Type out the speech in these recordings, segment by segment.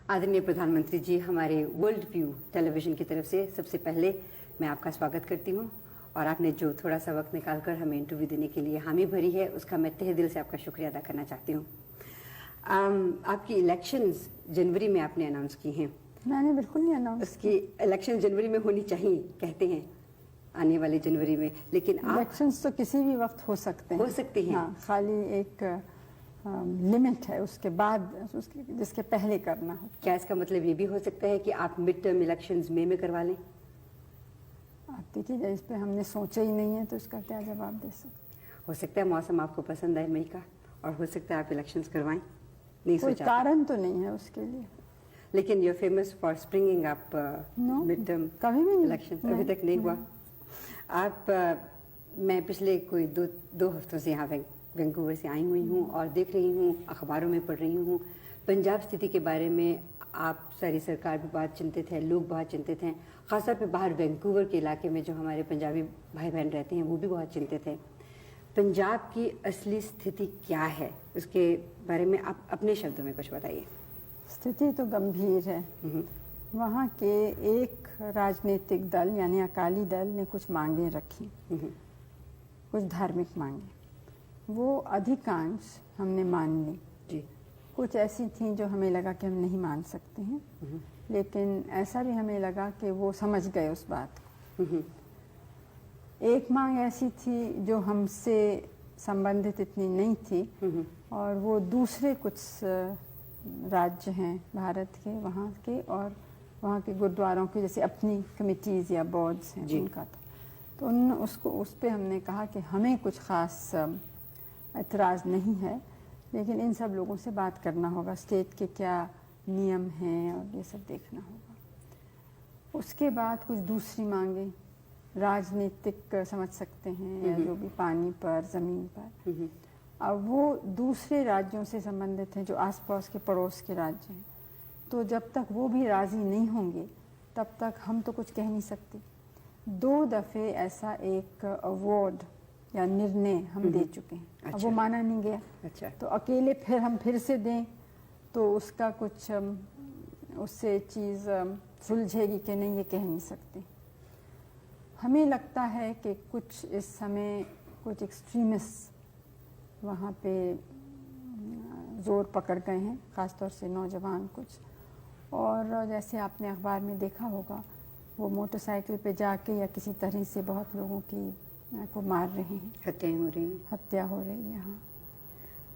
आदरणीय प्रधानमंत्री जी, हमारे वर्ल्ड व्यू टेलीविजन की तरफ से सबसे पहले मैं आपका स्वागत करती हूं और आपने जो थोड़ा सा वक्त निकालकर हमें इंटरव्यू देने के लिए हामी भरी है, उसका मैं तहे दिल से आपका शुक्रिया अदा करना चाहती हूं। आपकी इलेक्शंस जनवरी में आपने अनाउंस की हैं। मैंने बिल्कुल नहीं अनाउंस। उसकी इलेक्शन जनवरी में होनी चाहिए कहते हैं, आने वाले जनवरी में, लेकिन इलेक्शंस तो किसी भी वक्त हो सकते हैं। हो सकती हैं। हाँ, खाली एक लिमिट है उसके बाद, जिसके पहले करना हो। क्या इसका मतलब ये भी हो सकता है कि आप मिड टर्म इलेक्शंस मई में करवा लें? आप देखिए, इस पे हमने सोचा ही नहीं है तो इसका क्या जवाब दे सकते। हो सकता है मौसम आपको पसंद आए मई का, और हो सकता है आप इलेक्शंस करवाएं। नहीं कोई सोचा कारण तो नहीं है उसके लिए। लेकिन you are famous for springing up mid term कभी भी नहीं। इलेक्शन अभी तक नहीं हुआ। आप मैं पिछले कोई दो हफ्तों से यहाँ वैंकूवर से आई हुई हूँ और देख रही हूँ, अखबारों में पढ़ रही हूँ, पंजाब स्थिति के बारे में आप सारी सरकार भी बहुत चिंतित है, लोग बहुत चिंतित हैं, खासतौर पे बाहर वैंकूवर के इलाके में जो हमारे पंजाबी भाई बहन रहते हैं वो भी बहुत चिंतित हैं। पंजाब की असली स्थिति क्या है, उसके बारे में आप अपने शब्दों में कुछ बताइए। स्थिति तो गंभीर है। वहाँ के एक राजनीतिक दल यानी अकाली दल ने कुछ मांगे रखी, कुछ धार्मिक मांगे, वो अधिकांश हमने मान ली जी। कुछ ऐसी थी जो हमें लगा कि हम नहीं मान सकते हैं, लेकिन ऐसा भी हमें लगा कि वो समझ गए उस बात को। एक मांग ऐसी थी जो हमसे संबंधित इतनी नहीं थी, और वो दूसरे कुछ राज्य हैं भारत के, वहाँ के, और वहाँ के गुरुद्वारों की जैसे अपनी कमिटीज़ या बोर्ड्स हैं उनका था। तो उस पर हमने कहा कि हमें कुछ ख़ास एतराज़ नहीं है, लेकिन इन सब लोगों से बात करना होगा, स्टेट के क्या नियम हैं और ये सब देखना होगा। उसके बाद कुछ दूसरी मांगे राजनीतिक समझ सकते हैं, या जो भी पानी पर, ज़मीन पर। अब वो दूसरे राज्यों से संबंधित हैं जो आसपास के पड़ोस के राज्य हैं, तो जब तक वो भी राज़ी नहीं होंगे तब तक हम तो कुछ कह नहीं सकते। 2 दफ़े ऐसा एक अवार्ड या निर्णय हम दे चुके हैं। अच्छा। अब वो माना नहीं गया। अच्छा। तो अकेले फिर से दें तो उसका कुछ उससे चीज़ सुलझेगी कि नहीं, ये कह नहीं सकते। हमें लगता है कि कुछ इस समय कुछ एक्सट्रीमिस्ट वहाँ पे ज़ोर पकड़ गए हैं, ख़ासतौर से नौजवान कुछ। और जैसे आपने अखबार में देखा होगा, वो मोटरसाइकिल पे जाके या किसी तरह से बहुत लोगों की को मार रहे हैं, हत्या हो रही है। हाँ,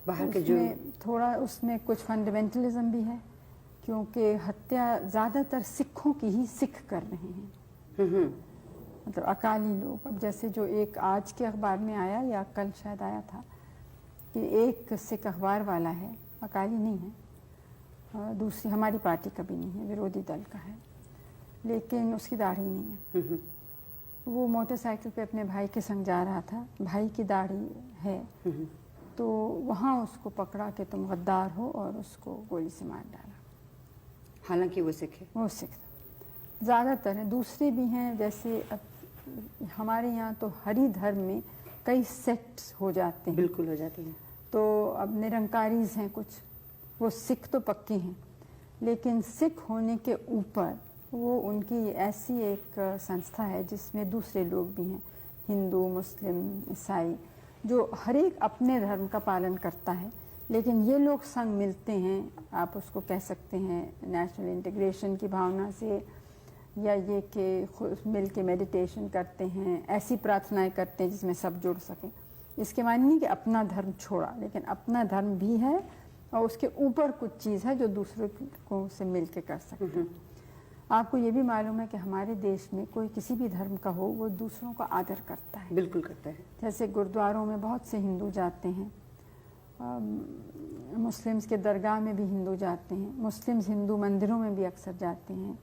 बाहर के जो थोड़ा उसमें कुछ फंडामेंटलिज्म भी है, क्योंकि हत्या ज़्यादातर सिखों की ही सिख कर रहे हैं, मतलब अकाली लोग। अब जैसे जो एक आज के अखबार में आया या कल शायद आया था कि एक सिख अखबार वाला है, अकाली नहीं है, दूसरी हमारी पार्टी का भी नहीं है, विरोधी दल का है, लेकिन उसकी दाढ़ी नहीं है। वो मोटरसाइकिल पे अपने भाई के संग जा रहा था, भाई की दाढ़ी है, तो वहाँ उसको पकड़ा कि तुम गद्दार हो, और उसको गोली से मार डाला। हालांकि वो सिख है। वो सिख ज़्यादातर हैं, दूसरे भी हैं। जैसे अब हमारे यहाँ तो हरि धर्म में कई सेक्ट्स हो जाते हैं। बिल्कुल हो जाती हैं। तो अब निरंकारीज हैं कुछ, वो सिख तो पक्के हैं, लेकिन सिख होने के ऊपर वो उनकी ऐसी एक संस्था है जिसमें दूसरे लोग भी हैं, हिंदू, मुस्लिम, ईसाई, जो हर एक अपने धर्म का पालन करता है, लेकिन ये लोग संग मिलते हैं। आप उसको कह सकते हैं नेशनल इंटीग्रेशन की भावना से, या ये कि मिल के मेडिटेशन करते हैं, ऐसी प्रार्थनाएं करते हैं जिसमें सब जुड़ सकें। इसके माने नहीं कि अपना धर्म छोड़ा, लेकिन अपना धर्म भी है और उसके ऊपर कुछ चीज़ है जो दूसरों को से मिल के कर सकते हैं। आपको ये भी मालूम है कि हमारे देश में कोई किसी भी धर्म का हो, वो दूसरों का आदर करता है। बिल्कुल करता है। जैसे गुरुद्वारों में बहुत से हिंदू जाते हैं, मुस्लिम्स के दरगाह में भी हिंदू जाते हैं, मुस्लिम्स हिंदू मंदिरों में भी अक्सर जाते हैं।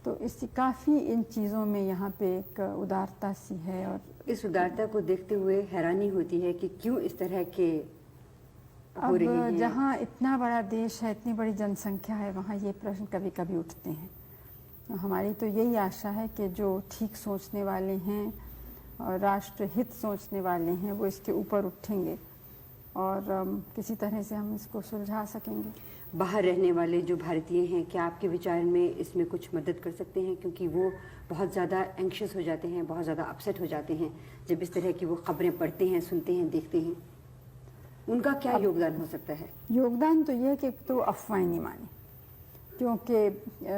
तो इससे काफ़ी इन चीज़ों में यहाँ पे एक उदारता सी है, और इस उदारता को देखते हुए हैरानी होती है कि क्यों इस तरह के हो रही हैं। जहाँ इतना बड़ा देश है, इतनी बड़ी जनसंख्या है, वहाँ ये प्रश्न कभी कभी उठते हैं। हमारी तो यही आशा है कि जो ठीक सोचने वाले हैं और राष्ट्र हित सोचने वाले हैं, वो इसके ऊपर उठेंगे और किसी तरह से हम इसको सुलझा सकेंगे। बाहर रहने वाले जो भारतीय हैं, क्या आपके विचार में इसमें कुछ मदद कर सकते हैं? क्योंकि वो बहुत ज़्यादा एंक्शस हो जाते हैं, बहुत ज़्यादा अपसेट हो जाते हैं जब इस तरह की वो खबरें पढ़ते हैं, सुनते हैं, देखते हैं। उनका क्या योगदान हो सकता है? योगदान तो ये है कि तो अफवाहें नहीं मानी, क्योंकि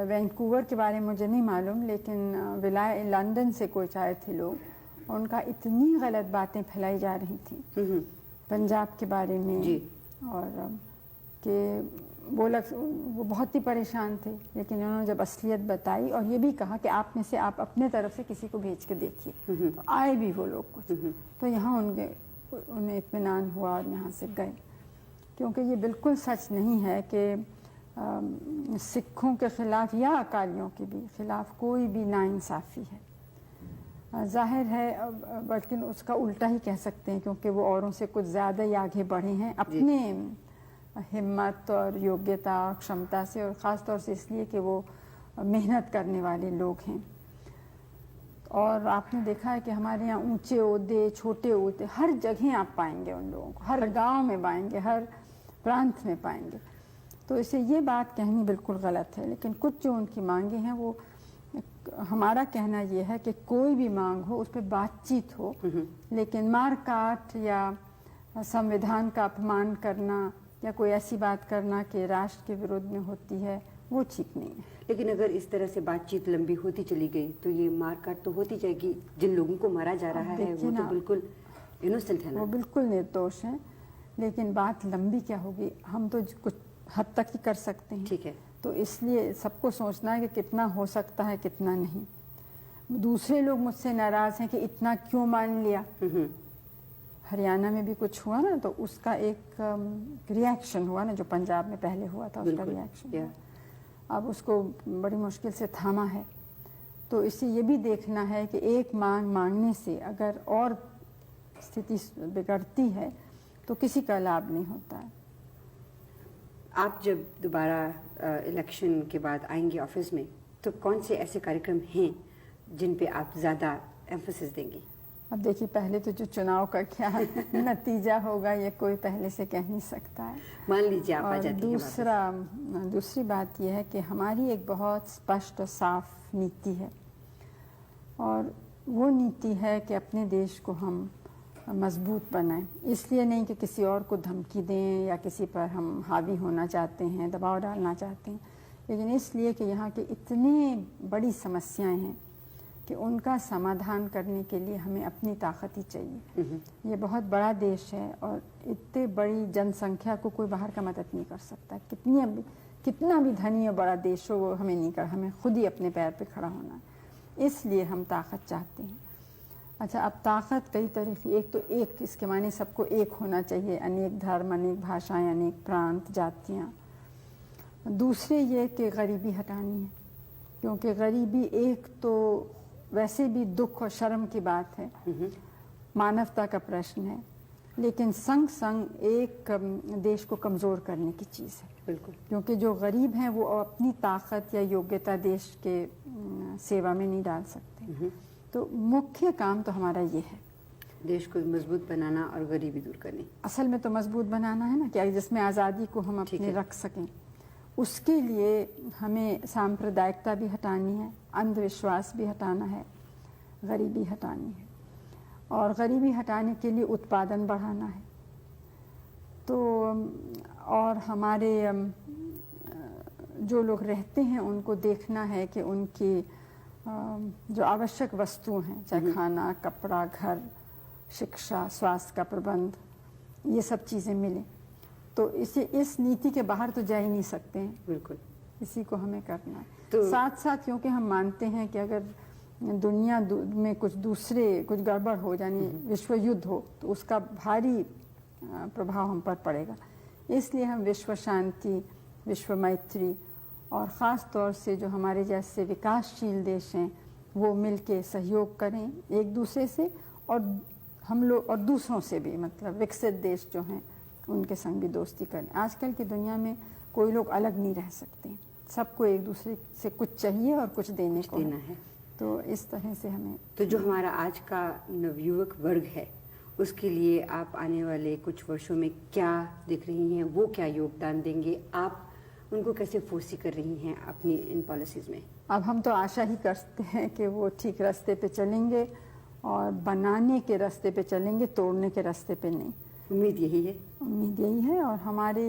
वैंकूवर के बारे में मुझे नहीं मालूम, लेकिन लंदन से कुछ आए थे लोग, उनका इतनी गलत बातें फैलाई जा रही थी पंजाब के बारे में जी। और कि वो बहुत ही परेशान थे, लेकिन उन्होंने जब असलियत बताई और ये भी कहा कि आप में से आप अपने तरफ से किसी को भेज के देखिए, तो आए भी वो लोग कुछ, तो यहाँ उन्हें इत्मीनान हुआ और यहाँ से गए। क्योंकि ये बिल्कुल सच नहीं है कि सिखों के ख़िलाफ़ या अकालियों के भी ख़िलाफ़ कोई भी नाइंसाफ़ी है। जाहिर है, बल्कि उसका उल्टा ही कह सकते हैं, क्योंकि वो औरों से कुछ ज़्यादा ही आगे बढ़े हैं अपने हिम्मत और योग्यता और क्षमता से, और ख़ास तौर से इसलिए कि वो मेहनत करने वाले लोग हैं। और आपने देखा है कि हमारे यहाँ ऊंचे ओहदे, छोटे ओहदे, हर जगह आप पाएंगे उन लोगों को, हर गांव में पाएंगे, हर प्रांत में पाएंगे। तो इसे ये बात कहनी बिल्कुल गलत है, लेकिन कुछ जो उनकी मांगे हैं, वो हमारा कहना ये है कि कोई भी मांग हो उस पर बातचीत हो, लेकिन मार काट या संविधान का अपमान करना या कोई ऐसी बात करना कि राष्ट्र के विरोध में होती है, वो ठीक नहीं है। लेकिन अगर इस तरह से बातचीत लंबी होती चली गई तो ये मारकाट तो होती जाएगी। जिन लोगों को मारा जा रहा है वो तो बिल्कुल इनोसेंट है ना? वो बिल्कुल निर्दोष हैं, लेकिन बात लंबी क्या होगी, हम तो कुछ हद तक ही कर सकते हैं। ठीक है। तो इसलिए सबको सोचना है कि कितना हो सकता है, कितना नहीं। दूसरे लोग मुझसे नाराज़ हैं कि इतना क्यों मान लिया। हरियाणा में भी कुछ हुआ ना, तो उसका एक रिएक्शन हुआ ना, जो पंजाब में पहले हुआ था, उसका रिएक्शन अब उसको बड़ी मुश्किल से थामा है। तो इससे ये भी देखना है कि एक मांग मांगने से अगर और स्थिति बिगड़ती है तो किसी का लाभ नहीं होता है। आप जब दोबारा इलेक्शन के बाद आएंगे ऑफिस में, तो कौन से ऐसे कार्यक्रम हैं जिन पे आप ज़्यादा एम्फोसिस देंगी? अब देखिए, पहले तो जो चुनाव का क्या नतीजा होगा ये कोई पहले से कह नहीं सकता है। मान लीजिए आप आ जाती हैं। दूसरी बात यह है कि हमारी एक बहुत स्पष्ट और साफ नीति है, और वो नीति है कि अपने देश को हम मजबूत बनाएं। इसलिए नहीं कि किसी और को धमकी दें या किसी पर हम हावी होना चाहते हैं, दबाव डालना चाहते हैं, लेकिन इसलिए कि यहाँ की इतनी बड़ी समस्याएं हैं कि उनका समाधान करने के लिए हमें अपनी ताकत ही चाहिए। ये बहुत बड़ा देश है और इतनी बड़ी जनसंख्या को कोई बाहर का मदद नहीं कर सकता। कितना भी धनी और बड़ा देश हो, वो हमें नहीं कर, हमें खुद ही अपने पैर पे खड़ा होना है। इसलिए हम ताकत चाहते हैं। अच्छा, अब ताकत कई तरह की, एक तो एक इसके माने सबको एक होना चाहिए, अनेक धर्म, अनेक भाषाएं, अनेक प्रांत, जातियाँ। दूसरे ये कि गरीबी हटानी है, क्योंकि गरीबी एक तो वैसे भी दुख और शर्म की बात है, मानवता का प्रश्न है, लेकिन संग संग एक देश को कमज़ोर करने की चीज़ है। बिल्कुल। क्योंकि जो गरीब हैं वो अपनी ताकत या योग्यता देश के सेवा में नहीं डाल सकते। तो मुख्य काम तो हमारा ये है, देश को मजबूत बनाना और गरीबी दूर करनी। असल में तो मजबूत बनाना है ना, कि जिसमें आज़ादी को हम अपने रख सकें। उसके लिए हमें सांप्रदायिकता भी हटानी है, अंधविश्वास भी हटाना है, गरीबी हटानी है, और गरीबी हटाने के लिए उत्पादन बढ़ाना है। तो और हमारे जो लोग रहते हैं उनको देखना है कि उनकी जो आवश्यक वस्तुएं हैं, चाहे खाना, कपड़ा, घर, शिक्षा, स्वास्थ्य का प्रबंध, ये सब चीज़ें मिलें। तो इस नीति के बाहर तो जा ही नहीं सकते हैं। बिल्कुल, इसी को हमें करना है। तो साथ साथ क्योंकि हम मानते हैं कि अगर दुनिया में कुछ गड़बड़ हो, यानी विश्व युद्ध हो, तो उसका भारी प्रभाव हम पर पड़ेगा। इसलिए हम विश्व शांति, विश्व मैत्री और ख़ास तौर से जो हमारे जैसे विकासशील देश हैं वो मिलके सहयोग करें एक दूसरे से, और हम लोग और दूसरों से भी, मतलब विकसित देश जो हैं उनके संग भी दोस्ती करें। आजकल की दुनिया में कोई लोग अलग नहीं रह सकते, सबको एक दूसरे से कुछ चाहिए और कुछ देने को है। तो इस तरह से हमें, तो जो हमारा आज का नवयुवक वर्ग है उसके लिए आप आने वाले कुछ वर्षों में क्या देख रही हैं, वो क्या योगदान देंगे? आप उनको कैसे फोर्सी कर रही हैं अपनी इन पॉलिसीज़ में? अब हम तो आशा ही करते हैं कि वो ठीक रास्ते पे चलेंगे और बनाने के रास्ते पे चलेंगे, तोड़ने के रास्ते पे नहीं। उम्मीद यही है। उम्मीद यही है और हमारी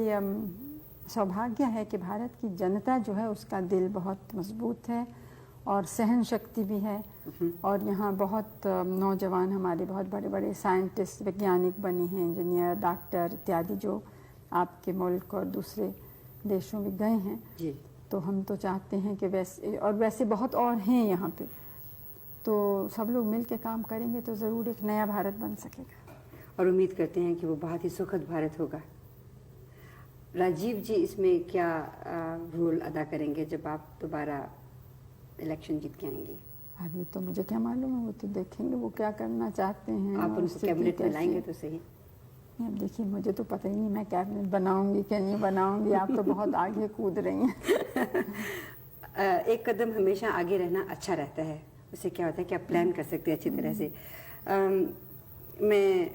सौभाग्य है कि भारत की जनता जो है उसका दिल बहुत मजबूत है और सहन शक्ति भी है। और यहाँ बहुत नौजवान हमारे बहुत बड़े बड़े साइंटिस्ट, वैज्ञानिक बने हैं, इंजीनियर, डॉक्टर इत्यादि, जो आपके मुल्क और दूसरे देशों में गए हैं जी। तो हम तो चाहते हैं कि वैसे बहुत और हैं यहाँ पे, तो सब लोग मिल के काम करेंगे तो ज़रूर एक नया भारत बन सकेगा। और उम्मीद करते हैं कि वो बहुत ही सुखद भारत होगा। राजीव जी इसमें क्या रोल अदा करेंगे जब आप दोबारा इलेक्शन जीत के आएंगे? अब ये तो मुझे क्या मालूम है, वो तो देखेंगे वो क्या करना चाहते हैं। आप और उनको स्थिति कैबिनेट में कैसी लाएंगे है। तो सही। अब देखिए, मुझे तो पता ही नहीं मैं कैबिनेट बनाऊंगी कि नहीं बनाऊंगी। आप तो बहुत आगे कूद रही हैं। एक कदम हमेशा आगे रहना अच्छा रहता है। उससे क्या होता है कि आप प्लान कर सकते हैं अच्छी तरह से। मैं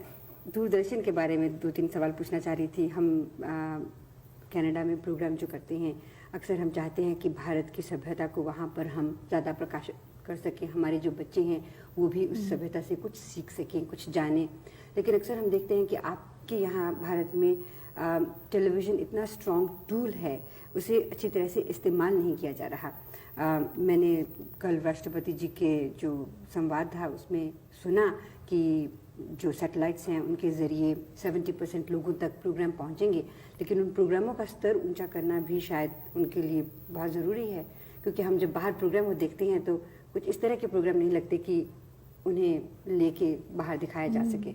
दूरदर्शन के बारे में 2-3 सवाल पूछना चाह रही थी। हम कनाडा में प्रोग्राम जो करते हैं, अक्सर हम चाहते हैं कि भारत की सभ्यता को वहाँ पर हम ज़्यादा प्रकाशित कर सकें, हमारे जो बच्चे हैं वो भी उस सभ्यता से कुछ सीख सकें, कुछ जानें। लेकिन अक्सर हम देखते हैं कि आपके यहाँ भारत में टेलीविज़न इतना स्ट्रॉन्ग टूल है, उसे अच्छी तरह से इस्तेमाल नहीं किया जा रहा। मैंने कल राष्ट्रपति जी के जो संवाद था उसमें सुना कि जो सैटेलाइट्स हैं उनके ज़रिए 70% लोगों तक प्रोग्राम पहुंचेंगे, लेकिन उन प्रोग्रामों का स्तर ऊंचा करना भी शायद उनके लिए बहुत ज़रूरी है, क्योंकि हम जब बाहर प्रोग्राम को देखते हैं तो कुछ इस तरह के प्रोग्राम नहीं लगते कि उन्हें लेके बाहर दिखाया जा सके।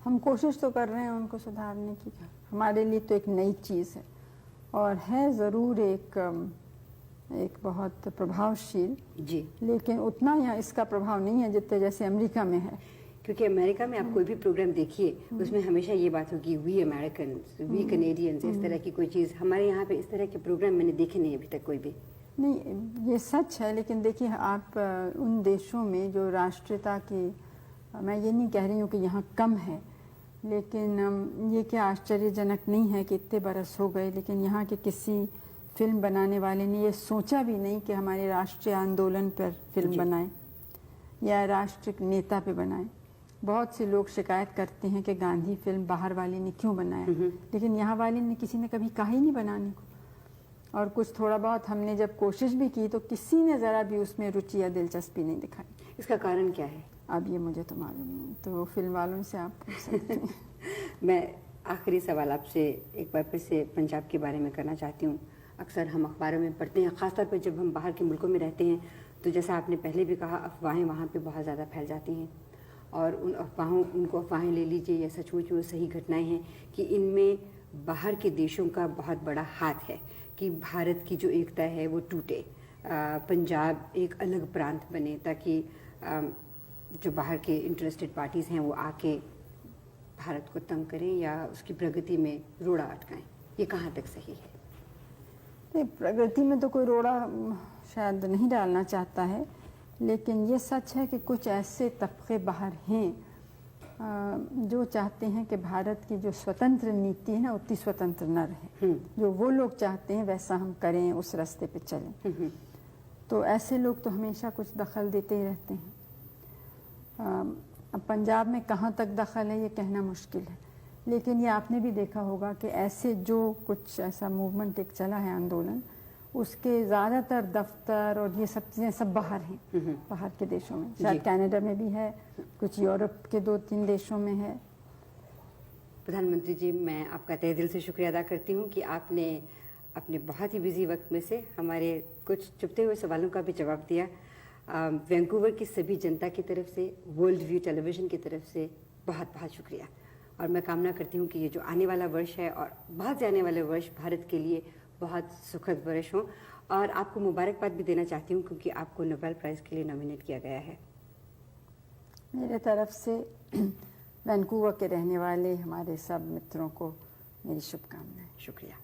हम कोशिश तो कर रहे हैं उनको सुधारने की। हमारे लिए तो एक नई चीज़ है और है ज़रूर एक बहुत प्रभावशील, जी। लेकिन उतना यहाँ इसका प्रभाव नहीं है जितने जैसे अमेरिका में है। क्योंकि अमेरिका में आप कोई भी प्रोग्राम देखिए उसमें हमेशा ये बात होगी वी अमेरिकन, वी कनेडियंस, इस तरह की कोई चीज़। हमारे यहाँ पे इस तरह के प्रोग्राम मैंने देखे नहीं अभी तक कोई भी। नहीं, ये सच है, लेकिन देखिए आप उन देशों में जो राष्ट्रीयता की, मैं ये नहीं कह रही हूँ कि यहाँ कम है, लेकिन ये क्या आश्चर्यजनक नहीं है कि इतने बरस हो गए लेकिन यहाँ के किसी फिल्म बनाने वाले ने ये सोचा भी नहीं कि हमारे राष्ट्रीय आंदोलन पर फिल्म बनाए या राष्ट्रीय नेता पे बनाए। बहुत से लोग शिकायत करते हैं कि गांधी फिल्म बाहर वाले ने क्यों बनाया, लेकिन यहाँ वाले ने किसी ने कभी कहा ही नहीं बनाने को। और कुछ थोड़ा बहुत हमने जब कोशिश भी की तो किसी ने ज़रा भी उसमें रुचि या दिलचस्पी नहीं दिखाई। इसका कारण क्या है? अब ये मुझे तो मालूम नहीं, तो फिल्म वालों से आप पूछ सकते हैं। मैं आखिरी सवाल आपसे एक बार फिर से पंजाब के बारे में करना चाहती हूँ। अक्सर हम अखबारों में पढ़ते हैं, ख़ासतौर पर जब हम बाहर के मुल्कों में रहते हैं, तो जैसा आपने पहले भी कहा, अफवाहें वहाँ पे बहुत ज़्यादा फैल जाती हैं और उनको अफवाहें ले लीजिए या सचमुच वो सही घटनाएं हैं कि इनमें बाहर के देशों का बहुत बड़ा हाथ है कि भारत की जो एकता है वो टूटे, पंजाब एक अलग प्रांत बने, ताकि जो बाहर के इंटरेस्टेड पार्टीज़ हैं वो आके भारत को तंग करें या उसकी प्रगति में रोड़ा अटकाएं। ये कहाँ तक सही है? नहीं, प्रगति में तो कोई रोड़ा शायद नहीं डालना चाहता है, लेकिन ये सच है कि कुछ ऐसे तबके बाहर हैं जो चाहते हैं कि भारत की जो स्वतंत्र नीति है ना उतनी स्वतंत्र न रहे। जो वो लोग चाहते हैं वैसा हम करें, उस रास्ते पे चलें। तो ऐसे लोग तो हमेशा कुछ दखल देते ही रहते हैं। अब पंजाब में कहाँ तक दखल है ये कहना मुश्किल है, लेकिन ये आपने भी देखा होगा कि ऐसे जो कुछ ऐसा मूवमेंट एक चला है, आंदोलन, उसके ज़्यादातर दफ्तर और ये सब चीज़ें सब बाहर हैं, बाहर के देशों में। शायद कनाडा में भी है, कुछ यूरोप के 2-3 देशों में है। प्रधानमंत्री जी, मैं आपका तहे दिल से शुक्रिया अदा करती हूँ कि आपने अपने बहुत ही बिजी वक्त में से हमारे कुछ चुपते हुए सवालों का भी जवाब दिया। वैंकूवर की सभी जनता की तरफ से, वर्ल्ड व्यू टेलीविज़न की तरफ से बहुत बहुत शुक्रिया। और मैं कामना करती हूँ कि ये जो आने वाला वर्ष है और बहुत से आने वाले वर्ष भारत के लिए बहुत सुखद वर्ष हों। और आपको मुबारकबाद भी देना चाहती हूँ क्योंकि आपको नोबेल प्राइज़ के लिए नॉमिनेट किया गया है। मेरे तरफ से वैंकूवर के रहने वाले हमारे सब मित्रों को मेरी शुभकामनाएं। शुक्रिया।